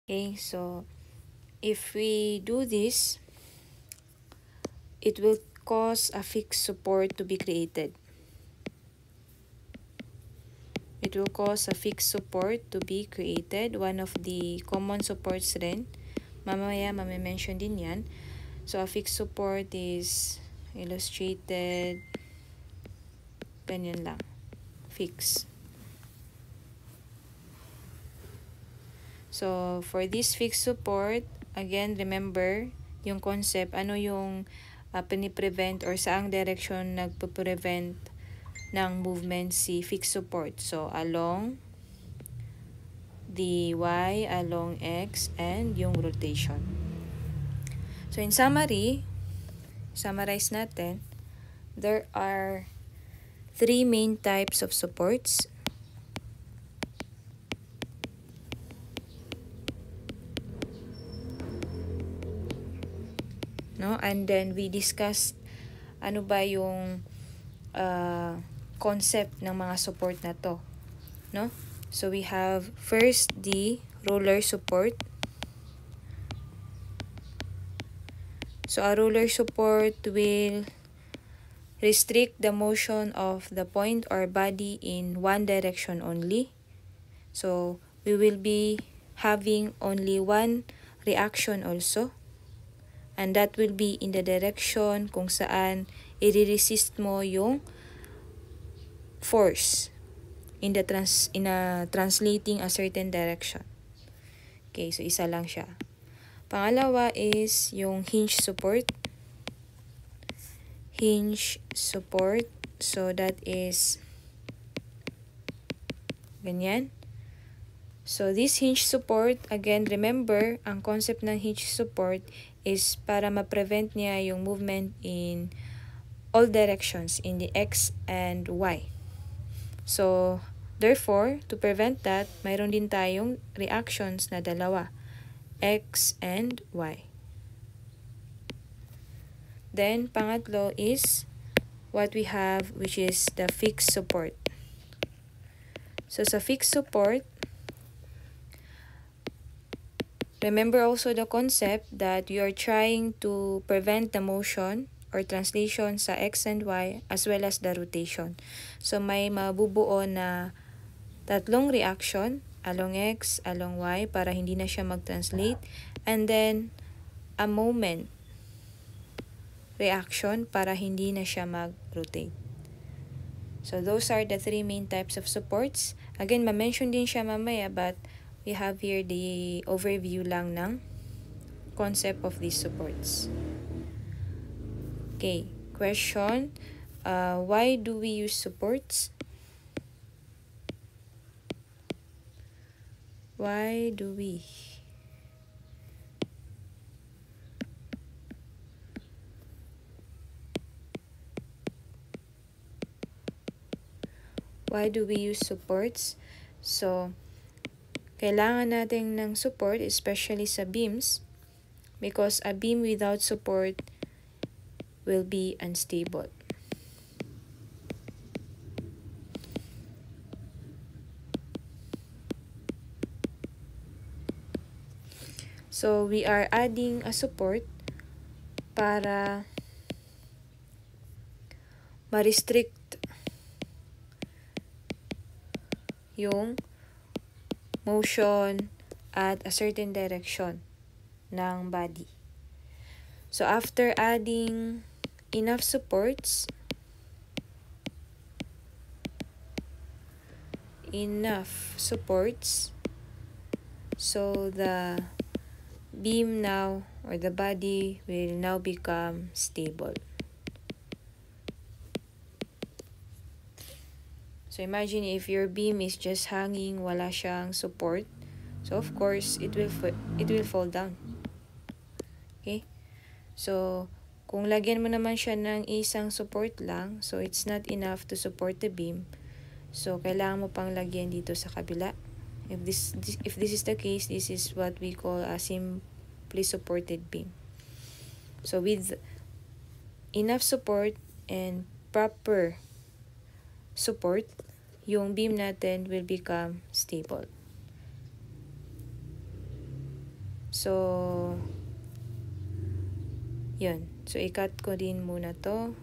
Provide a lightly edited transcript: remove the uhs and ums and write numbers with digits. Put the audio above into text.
Okay, so if we do this, it will cause a fixed support to be created. It will cause a fixed support to be created. One of the common supports rin. Mamaya mame-mention din yan. So, a fixed support is illustrated. Ganyan lang. Fix. So, for this fixed support, again, remember yung concept, ano yung piniprevent or saang direction nagpo-prevent ng movement si fixed support. So, along the y, along x, and yung rotation. So, in summary, summarize natin, there are three main types of supports. No? And then, we discussed ano ba yung concept ng mga support na to. No? So, we have first the roller support. So, a roller support will restrict the motion of the point or body in one direction only. So, we will be having only one reaction also. And that will be in the direction kung saan i-resist mo yung force in translating a certain direction. Okay, so isa lang siya. Pangalawa is yung hinge support. Hinge support. So that is ganyan. So this hinge support, again, remember, ang concept ng hinge support is para ma-prevent niya yung movement in all directions, in the x and y. So, therefore, to prevent that, mayroon din tayong reactions na dalawa, x and y. Then, pangatlo is what we have, which is the fixed support. So, sa fixed support, remember also the concept that you are trying to prevent the motion or translation sa x and y as well as the rotation. So, may mabubuo na tatlong reaction along x, along y para hindi na siya mag-translate. And then, a moment reaction para hindi na siya mag-rotate. So, those are the three main types of supports. Again, ma-mention din siya mamaya but we have here the overview lang ng concept of these supports. Okay, question. Why do we use supports? Why do we? Why do we use supports? So, kailangan natin ng support, especially sa beams, because a beam without support will be unstable. So, we are adding a support para ma-restrict yung motion at a certain direction ng body. So, after adding enough supports, so the beam now or the body will now become stable. So imagine if your beam is just hanging, wala siyang support. So of course, it will fall down. Okay? So kung lagyan mo naman siya ng isang support lang, so it's not enough to support the beam. So kailangan mo pang lagyan dito sa kabila. If this is the case, this is what we call a simply supported beam. So with enough support and proper support, yung beam natin will become stable. So, yun. So, i-cut ko din muna to.